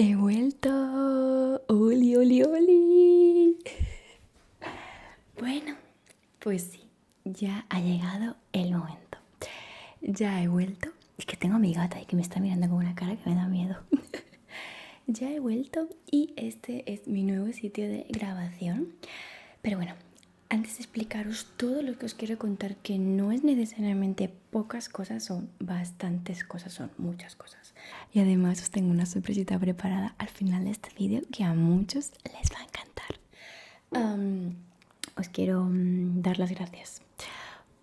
He vuelto. Oli, oli, oli. Bueno, pues sí, ya ha llegado el momento. Ya he vuelto. Es que tengo a mi gata y que me está mirando con una cara que me da miedo. Ya he vuelto y este es mi nuevo sitio de grabación. Pero bueno, antes de explicaros todo lo que os quiero contar, que no es necesariamente pocas cosas, son bastantes cosas, son muchas cosas. Y además os tengo una sorpresita preparada al final de este vídeo que a muchos les va a encantar. Os quiero dar las gracias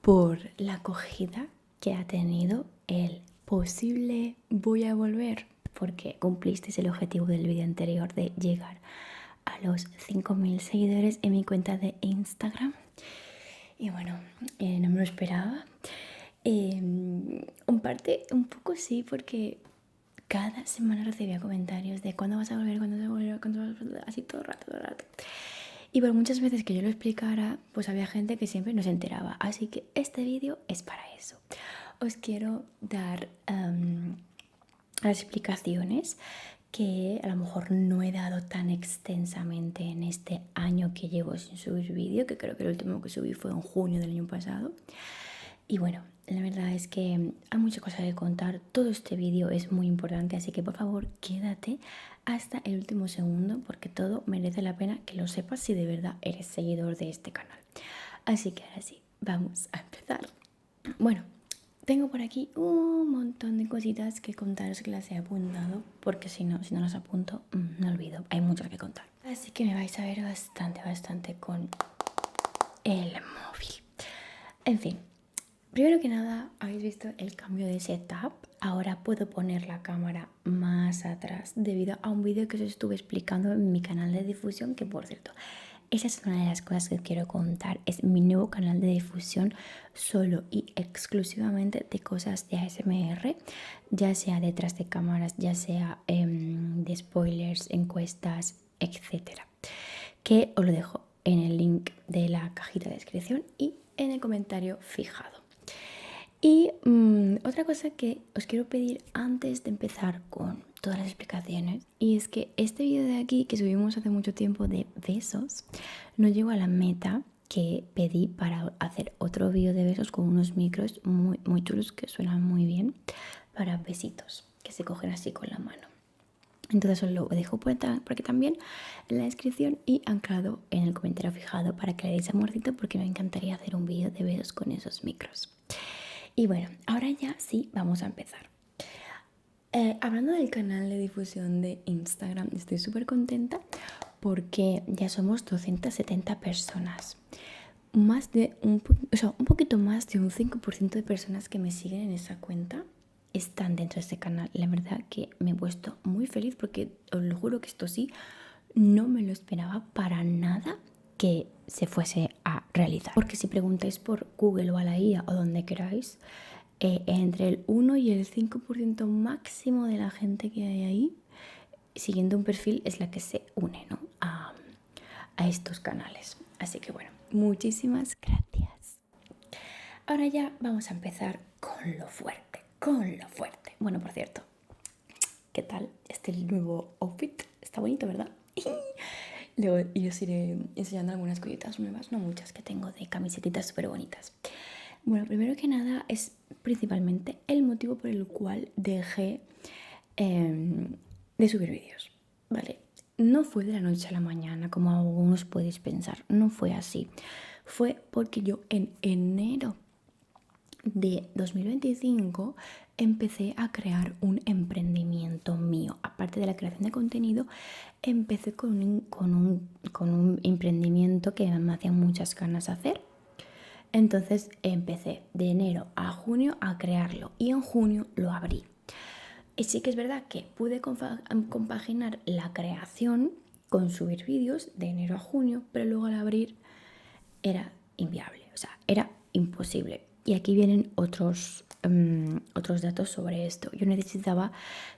por la acogida que ha tenido el posible voy a volver, porque cumplisteis el objetivo del vídeo anterior de llegar a los 5.000 seguidores en mi cuenta de Instagram. Y bueno, no me lo esperaba. En parte, un poco sí, porque cada semana recibía comentarios de cuándo vas a volver, cuándo vas a volver, cuándo vas a volver, así todo el rato, todo el rato. Y por muchas veces que yo lo explicara, pues había gente que siempre no se enteraba. Así que este vídeo es para eso. Os quiero dar las explicaciones que a lo mejor no he dado tan extensamente en este año que llevo sin subir vídeo, que creo que el último que subí fue en junio del año pasado. Y bueno, la verdad es que hay muchas cosas que contar. Todo este vídeo es muy importante, así que por favor quédate hasta el último segundo porque todo merece la pena que lo sepas si de verdad eres seguidor de este canal. Así que ahora sí, vamos a empezar. Bueno, tengo por aquí un montón de cositas que contaros que las he apuntado porque si no las apunto, me olvido. Hay muchas que contar. Así que me vais a ver bastante con el móvil. En fin. Primero que nada, habéis visto el cambio de setup. Ahora puedo poner la cámara más atrás debido a un vídeo que os estuve explicando en mi canal de difusión, que por cierto, esa es una de las cosas que quiero contar. Es mi nuevo canal de difusión solo y exclusivamente de cosas de ASMR, ya sea detrás de cámaras, ya sea de spoilers, encuestas, etcétera. Que os lo dejo en el link de la cajita de descripción y en el comentario fijado. Y otra cosa que os quiero pedir antes de empezar con todas las explicaciones, y es que este vídeo de aquí que subimos hace mucho tiempo de besos no llegó a la meta que pedí para hacer otro vídeo de besos con unos micros muy chulos que suenan muy bien para besitos que se cogen así con la mano. Entonces os lo dejo por aquí también en la descripción y anclado en el comentario fijado para que le deis amorcito, porque me encantaría hacer un vídeo de besos con esos micros. Y bueno, ahora ya sí, vamos a empezar. Hablando del canal de difusión de Instagram, estoy súper contenta porque ya somos 270 personas. Más de un poquito más de un 5% de personas que me siguen en esa cuenta están dentro de este canal. La verdad que me he puesto muy feliz porque os lo juro que esto sí, no me lo esperaba para nada que se fuese a realizar. Porque si preguntáis por Google o a la IA o donde queráis, entre el 1 y el 5% máximo de la gente que hay ahí siguiendo un perfil es la que se une, ¿no? a estos canales. Así que bueno, muchísimas gracias. Ahora ya vamos a empezar con lo fuerte, con lo fuerte. Bueno, por cierto, ¿qué tal este nuevo outfit? Está bonito, ¿verdad? Luego yo os iré enseñando algunas cositas nuevas, no muchas, que tengo de camisetitas súper bonitas. Bueno, primero que nada es principalmente el motivo por el cual dejé de subir vídeos, ¿vale? No fue de la noche a la mañana, como algunos podéis pensar, no fue así. Fue porque yo en enero de 2025 empecé a crear un emprendimiento mío. Aparte de la creación de contenido, empecé con un emprendimiento que me hacía muchas ganas de hacer. Entonces empecé de enero a junio a crearlo y en junio lo abrí. Y sí que es verdad que pude compaginar la creación con subir vídeos de enero a junio, pero luego al abrir era inviable, o sea, era imposible. Y aquí vienen otros datos sobre esto. Yo necesitaba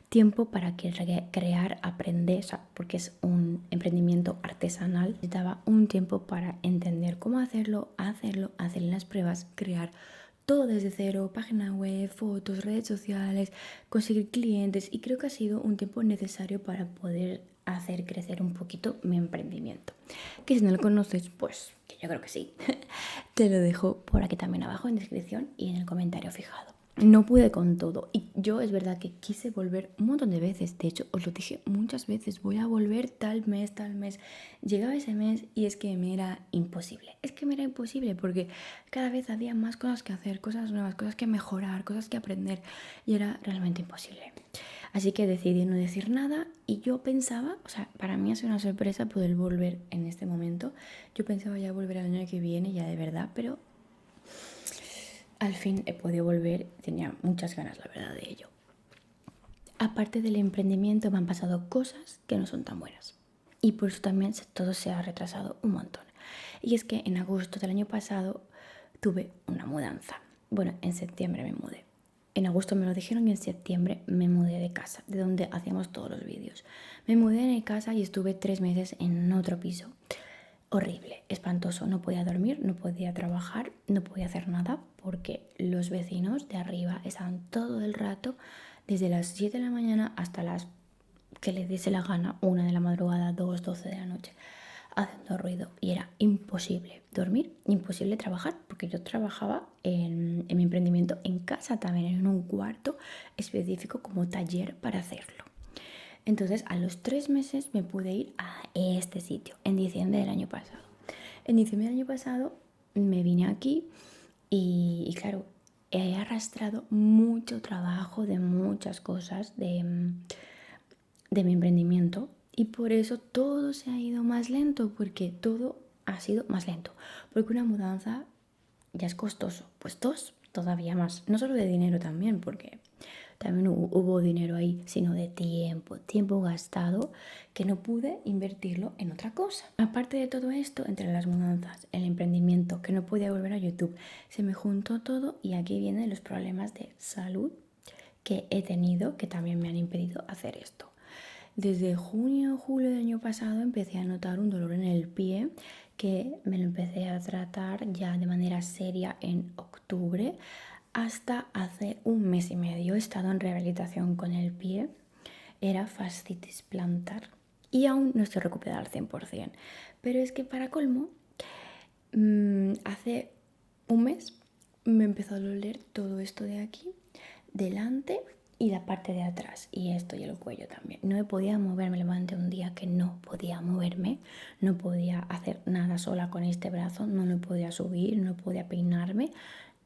tiempo para crear, aprender, o sea, porque es un emprendimiento artesanal. Necesitaba un tiempo para entender cómo hacerlo, hacer las pruebas, crear todo desde cero, página web, fotos, redes sociales, conseguir clientes, y creo que ha sido un tiempo necesario para poder hacer crecer un poquito mi emprendimiento. Que si no lo conoces, pues que yo creo que sí. Te lo dejo por aquí también abajo en descripción y en el comentario fijado. No pude con todo y yo es verdad que quise volver un montón de veces. De hecho, os lo dije muchas veces, voy a volver tal mes, tal mes. Llegaba ese mes y es que me era imposible. Es que me era imposible porque cada vez había más cosas que hacer, cosas nuevas, cosas que mejorar, cosas que aprender, y era realmente imposible. Así que decidí no decir nada y yo pensaba, o sea, para mí ha sido una sorpresa poder volver en este momento. Yo pensaba ya volver al año que viene, ya de verdad, pero al fin he podido volver, tenía muchas ganas, la verdad, de ello. Aparte del emprendimiento me han pasado cosas que no son tan buenas. Y por eso también todo se ha retrasado un montón. Y es que en agosto del año pasado tuve una mudanza. Bueno, en septiembre me mudé. En agosto me lo dijeron y en septiembre me mudé de casa, de donde hacíamos todos los vídeos. Me mudé de casa y estuve 3 meses en otro piso. Horrible, espantoso. No podía dormir, no podía trabajar, no podía hacer nada porque los vecinos de arriba estaban todo el rato, desde las 7 de la mañana hasta las que les diese la gana, 1 de la madrugada, 2, 12 de la noche, haciendo ruido. Y era imposible dormir, imposible trabajar, porque yo trabajaba en mi emprendimiento en casa también, en un cuarto específico como taller para hacerlo. Entonces, a los 3 meses me pude ir a este sitio, en diciembre del año pasado. En diciembre del año pasado me vine aquí y claro, he arrastrado mucho trabajo de muchas cosas de mi emprendimiento, y por eso todo se ha ido más lento, porque todo ha sido más lento. Porque una mudanza ya es costoso, pues dos todavía más. No solo de dinero también, porque también hubo dinero ahí, sino de tiempo gastado que no pude invertirlo en otra cosa. Aparte de todo esto, entre las mudanzas, el emprendimiento, que no podía volver a YouTube, se me juntó todo, y aquí vienen los problemas de salud que he tenido, que también me han impedido hacer esto. Desde junio o julio del año pasado empecé a notar un dolor en el pie, que me lo empecé a tratar ya de manera seria en octubre. Hasta hace 1 mes y medio he estado en rehabilitación con el pie. Era fascitis plantar y aún no estoy recuperada al 100%. Pero es que para colmo, hace 1 mes me empezó a doler todo esto de aquí, delante y la parte de atrás, y esto y el cuello también. No me podía mover, me levanté un día que no podía moverme, no podía hacer nada sola con este brazo, no lo podía subir, no podía peinarme,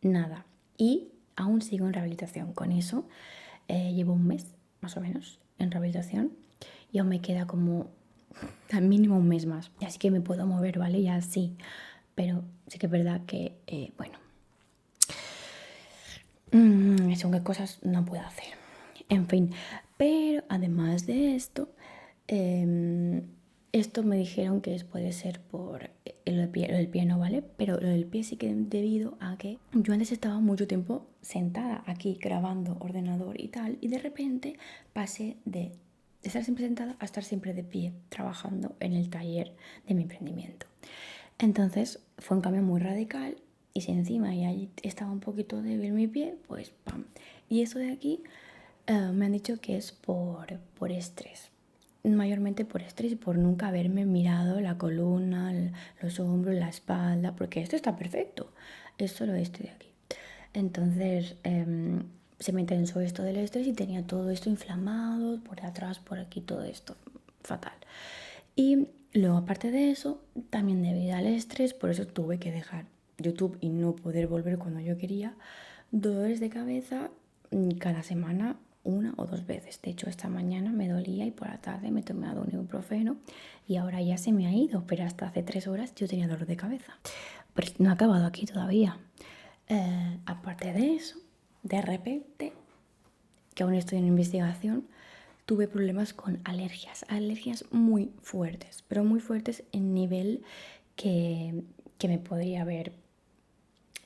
nada. Y aún sigo en rehabilitación con eso. Llevo 1 mes más o menos en rehabilitación y aún me queda como al mínimo 1 mes más. Así que me puedo mover, ¿vale? Ya sí. Pero sí que es verdad que, bueno, según qué cosas no puedo hacer. En fin, pero además de esto, esto me dijeron que puede ser por lo del pie no, ¿vale? Pero lo del pie sí que debido a que yo antes estaba mucho tiempo sentada aquí grabando ordenador y tal, y de repente pasé de estar siempre sentada a estar siempre de pie trabajando en el taller de mi emprendimiento. Entonces fue un cambio muy radical, y si encima ya estaba un poquito débil mi pie, pues ¡pam! Y eso de aquí me han dicho que es por estrés. Mayormente por estrés y por nunca haberme mirado la columna, los hombros, la espalda, porque esto está perfecto, es solo esto de aquí. Entonces se me tensó esto del estrés y tenía todo esto inflamado, por atrás, por aquí, todo esto fatal. Y luego, aparte de eso, también debido al estrés, por eso tuve que dejar YouTube y no poder volver cuando yo quería, dolores de cabeza cada semana, 1 o 2 veces. De hecho, esta mañana me dolía y por la tarde me he tomado un ibuprofeno y ahora ya se me ha ido, pero hasta hace 3 horas yo tenía dolor de cabeza. Pero no ha acabado aquí todavía. Aparte de eso, de repente, que aún estoy en investigación, tuve problemas con alergias muy fuertes, pero muy fuertes en nivel que me podría ver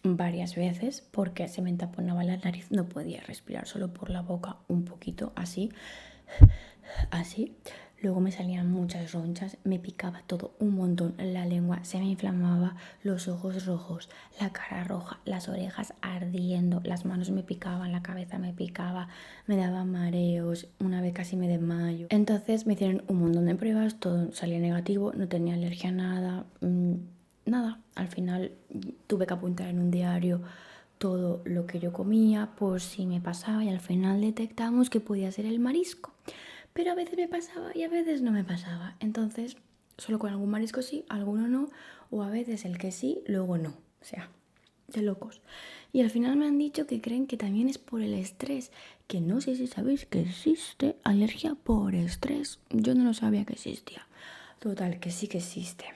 varias veces, porque se me taponaba la nariz, no podía respirar, solo por la boca, un poquito así, Luego me salían muchas ronchas, me picaba todo un montón, la lengua se me inflamaba, los ojos rojos, la cara roja, las orejas ardiendo, las manos me picaban, la cabeza me picaba, me daban mareos, una vez casi me desmayo. Entonces me hicieron un montón de pruebas, todo salía negativo, no tenía alergia a nada, nada. Al final tuve que apuntar en un diario todo lo que yo comía por si me pasaba y al final detectamos que podía ser el marisco. Pero a veces me pasaba y a veces no me pasaba. Entonces, solo con algún marisco sí, alguno no. O a veces el que sí, luego no. O sea, de locos. Y al final me han dicho que creen que también es por el estrés. Que no sé si sabéis que existe alergia por estrés. Yo no lo sabía que existía. Total, que sí que existe.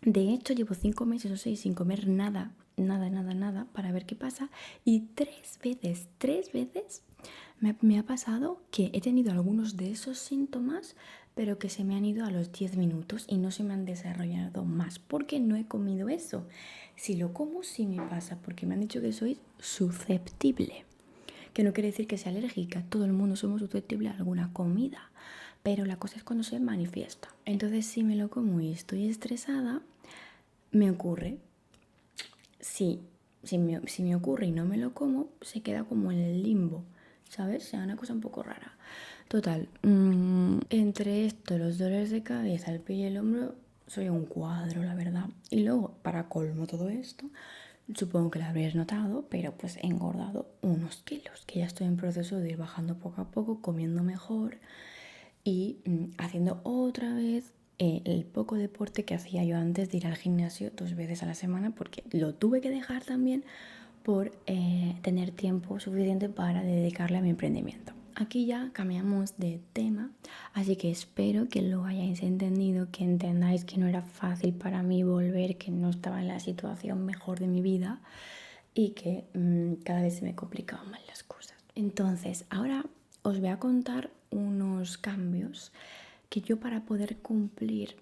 De hecho, llevo 5 meses o 6 sin comer nada, nada, para ver qué pasa. Y 3 veces me ha pasado que he tenido algunos de esos síntomas, pero que se me han ido a los 10 minutos y no se me han desarrollado más, porque no he comido eso. Si lo como, sí me pasa, porque me han dicho que soy susceptible. Que no quiere decir que sea alérgica, todo el mundo somos susceptibles a alguna comida, pero la cosa es cuando se manifiesta. Entonces, si me lo como y estoy estresada, me ocurre. Si me ocurre y no me lo como, se queda como en el limbo, ¿sabes? O sea, una cosa un poco rara. Total, entre esto, los dolores de cabeza, el pie y el hombro, soy un cuadro, la verdad. Y luego, para colmo todo esto, supongo que lo habréis notado, pero pues he engordado unos kilos, que ya estoy en proceso de ir bajando poco a poco, comiendo mejor y haciendo otra vez el poco deporte que hacía yo antes de ir al gimnasio 2 veces a la semana, porque lo tuve que dejar también por tener tiempo suficiente para dedicarle a mi emprendimiento. Aquí ya cambiamos de tema, así que espero que lo hayáis entendido, que entendáis que no era fácil para mí volver, que no estaba en la situación mejor de mi vida y que cada vez se me complicaban más las cosas. Entonces, ahora os voy a contar unos cambios que yo, para poder cumplir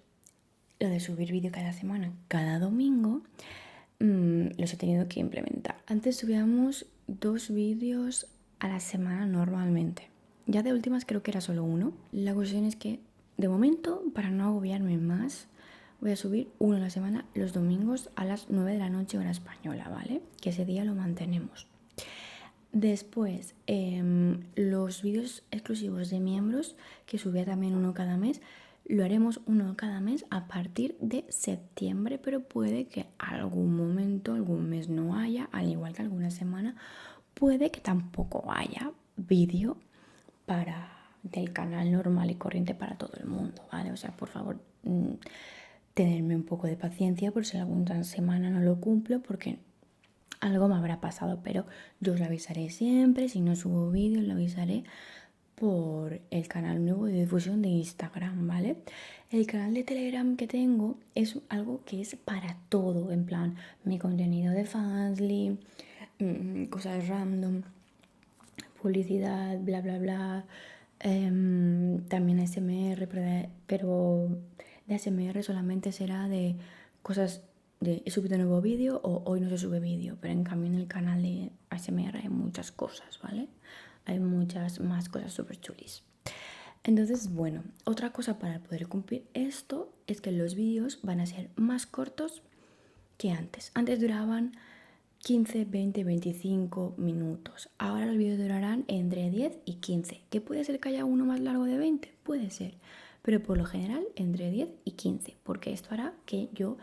lo de subir vídeo cada semana, cada domingo, los he tenido que implementar. Antes subíamos 2 vídeos a la semana normalmente. Ya de últimas creo que era solo uno. La cuestión es que, de momento, para no agobiarme más, voy a subir uno a la semana los domingos a las 9 de la noche hora española, ¿vale? Que ese día lo mantenemos. Después, los vídeos exclusivos de miembros, que subía también uno cada mes, lo haremos uno cada mes a partir de septiembre, pero puede que algún momento, algún mes no haya, al igual que alguna semana, puede que tampoco haya vídeo para del canal normal y corriente para todo el mundo, ¿vale? O sea, por favor, tenerme un poco de paciencia por si alguna semana no lo cumplo, porque algo me habrá pasado, pero yo os lo avisaré siempre. Si no subo vídeos, lo avisaré por el canal nuevo de difusión de Instagram, ¿vale? El canal de Telegram que tengo es algo que es para todo, en plan, mi contenido de Fansly, cosas random, publicidad, bla, bla, bla. También ASMR, pero de ASMR solamente será de cosas de he subido un nuevo vídeo o hoy no se sube vídeo, pero en cambio en el canal de ASMR hay muchas cosas, ¿vale? Hay muchas más cosas súper chulis. Entonces, bueno, otra cosa para poder cumplir esto es que los vídeos van a ser más cortos que antes. Antes duraban 15, 20, 25 minutos. Ahora los vídeos durarán entre 10 y 15. ¿Que puede ser que haya uno más largo de 20? Puede ser. Pero por lo general entre 10 y 15. Porque esto hará que yo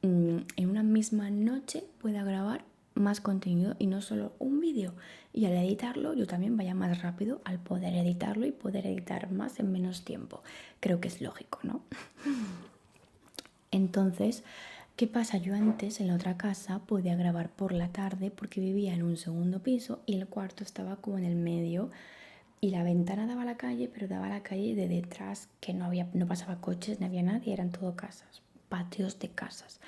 en una misma noche pueda grabar más contenido y no solo un vídeo. Y al editarlo yo también vaya más rápido al poder editarlo y poder editar más en menos tiempo. Creo que es lógico, ¿no? Entonces, ¿qué pasa? Yo antes en la otra casa podía grabar por la tarde porque vivía en un segundo piso y el cuarto estaba como en el medio y la ventana daba a la calle, pero daba a la calle de detrás, que no pasaba coches, no había nadie, eran todo casas, patios de casas.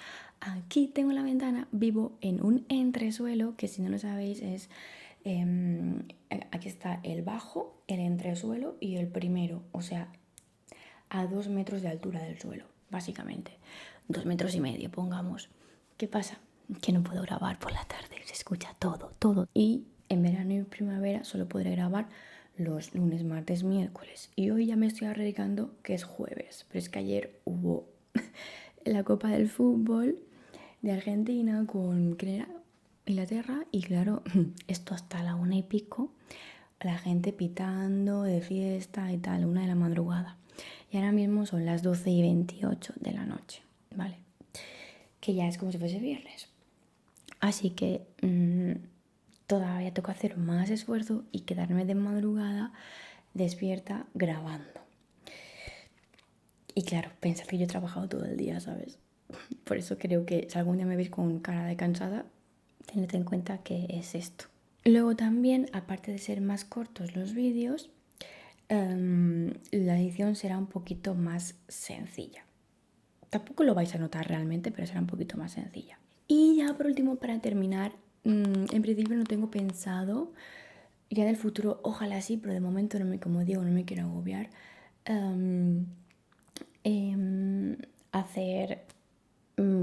Aquí tengo la ventana, vivo en un entresuelo, que si no lo sabéis es, aquí está el bajo, el entresuelo y el primero, o sea, a 2 metros de altura del suelo, básicamente. 2,5 metros, pongamos. ¿Qué pasa? Que no puedo grabar por la tarde, se escucha todo. Y en verano y primavera solo podré grabar los lunes, martes, miércoles. Y hoy ya me estoy arriesgando que es jueves. Pero es que ayer hubo la Copa del Fútbol de Argentina con, ¿quién era? Inglaterra. Y claro, esto hasta la 1:00 la gente pitando de fiesta y tal, 1 de la madrugada. Y ahora mismo son las 12:28 de la noche, ¿vale? Que ya es como si fuese viernes. Así que todavía tengo que hacer más esfuerzo y quedarme de madrugada despierta grabando. Y claro, pensar que yo he trabajado todo el día, ¿sabes? Por eso creo que si algún día me veis con cara de cansada, tened en cuenta que es esto. Luego también, aparte de ser más cortos los vídeos, la edición será un poquito más sencilla. Tampoco lo vais a notar realmente, pero será un poquito más sencilla. Y ya por último, para terminar, en principio no tengo pensado, ya en el futuro ojalá sí, pero de momento como digo, no me quiero agobiar, hacer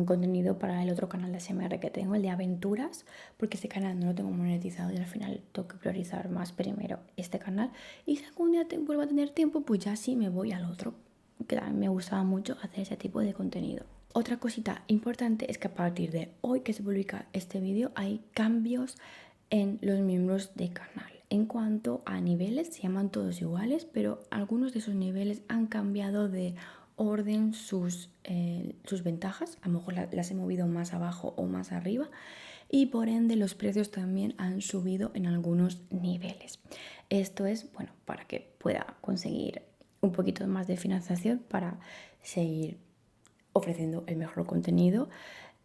contenido para el otro canal de ASMR que tengo, el de aventuras, porque este canal no lo tengo monetizado y al final tengo que priorizar más primero este canal. Y si algún día vuelvo a tener tiempo, pues ya sí me voy al otro, que también me gustaba mucho hacer ese tipo de contenido. Otra cosita importante es que a partir de hoy que se publica este vídeo hay cambios en los miembros del canal. En cuanto a niveles, se llaman todos iguales, pero algunos de esos niveles han cambiado de orden sus ventajas. A lo mejor las he movido más abajo o más arriba. Y por ende los precios también han subido en algunos niveles. Esto es, bueno, para que pueda conseguir un poquito más de financiación para seguir ofreciendo el mejor contenido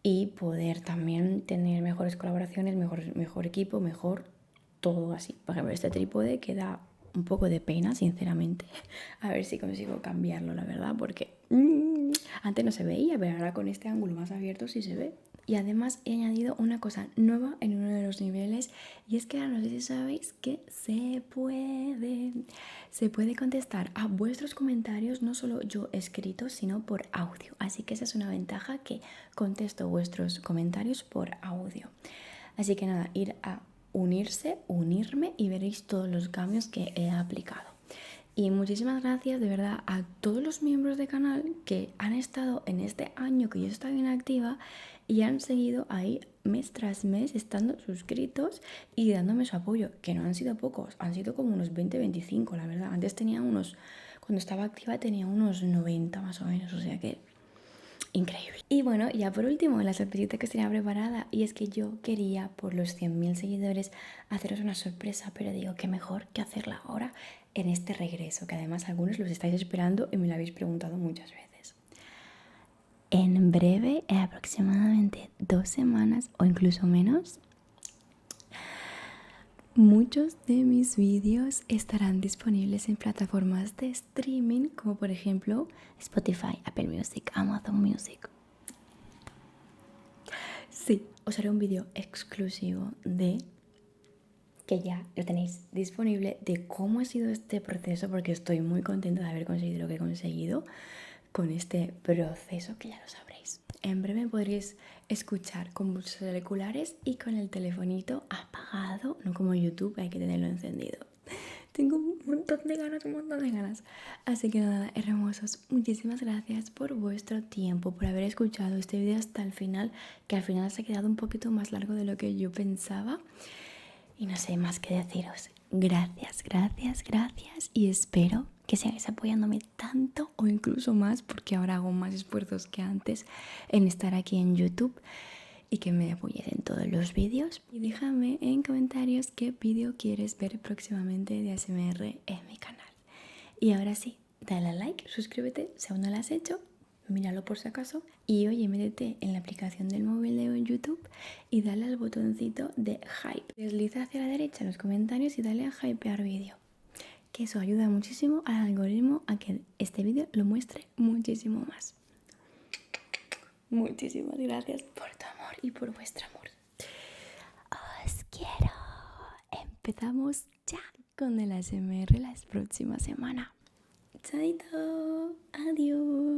y poder también tener mejores colaboraciones, mejor equipo, mejor todo así. Por ejemplo, este trípode que da un poco de pena, sinceramente. A ver si consigo cambiarlo, la verdad, porque antes no se veía, pero ahora con este ángulo más abierto sí se ve. Y además he añadido una cosa nueva en uno de los niveles, y es que ahora no sé si sabéis que se puede contestar a vuestros comentarios, no solo yo escritos, sino por audio. Así que esa es una ventaja, que contesto vuestros comentarios por audio. Así que nada, ir a unirme y veréis todos los cambios que he aplicado. Y muchísimas gracias de verdad a todos los miembros del canal que han estado en este año que yo estaba inactiva y han seguido ahí mes tras mes estando suscritos y dándome su apoyo, que no han sido pocos, han sido como unos 20-25, la verdad. Antes tenía cuando estaba activa tenía unos 90 más o menos, o sea que increíble. Y bueno, ya por último, la sorpresita que tenía preparada, y es que yo quería por los 100.000 seguidores haceros una sorpresa, pero digo que mejor que hacerla ahora en este regreso, que además algunos los estáis esperando y me lo habéis preguntado muchas veces. En breve, en aproximadamente 2 semanas o incluso menos, muchos de mis vídeos estarán disponibles en plataformas de streaming como por ejemplo Spotify, Apple Music, Amazon Music. Sí, os haré un vídeo exclusivo que ya lo tenéis disponible, de cómo ha sido este proceso, porque estoy muy contenta de haber conseguido lo que he conseguido con este proceso, que ya lo sabréis. En breve podréis escuchar con vuestros auriculares y con el telefonito apagado, no como YouTube, hay que tenerlo encendido. Tengo un montón de ganas. Así que nada, hermosos, muchísimas gracias por vuestro tiempo, por haber escuchado este vídeo hasta el final, que al final se ha quedado un poquito más largo de lo que yo pensaba. Y no sé más que deciros. Gracias. Y espero que sigáis apoyándome tanto o incluso más, porque ahora hago más esfuerzos que antes en estar aquí en YouTube, y que me apoyes en todos los vídeos. Y déjame en comentarios qué vídeo quieres ver próximamente de ASMR en mi canal. Y ahora sí, dale a like, suscríbete si aún no lo has hecho, míralo por si acaso. Y oye, métete en la aplicación del móvil de YouTube y dale al botoncito de hype. Desliza hacia la derecha en los comentarios y dale a hypear vídeo, que eso ayuda muchísimo al algoritmo a que este vídeo lo muestre muchísimo más. Muchísimas gracias por tu amor y por vuestro amor. Os quiero. Empezamos ya con el ASMR la próxima semana. Chaito. Adiós.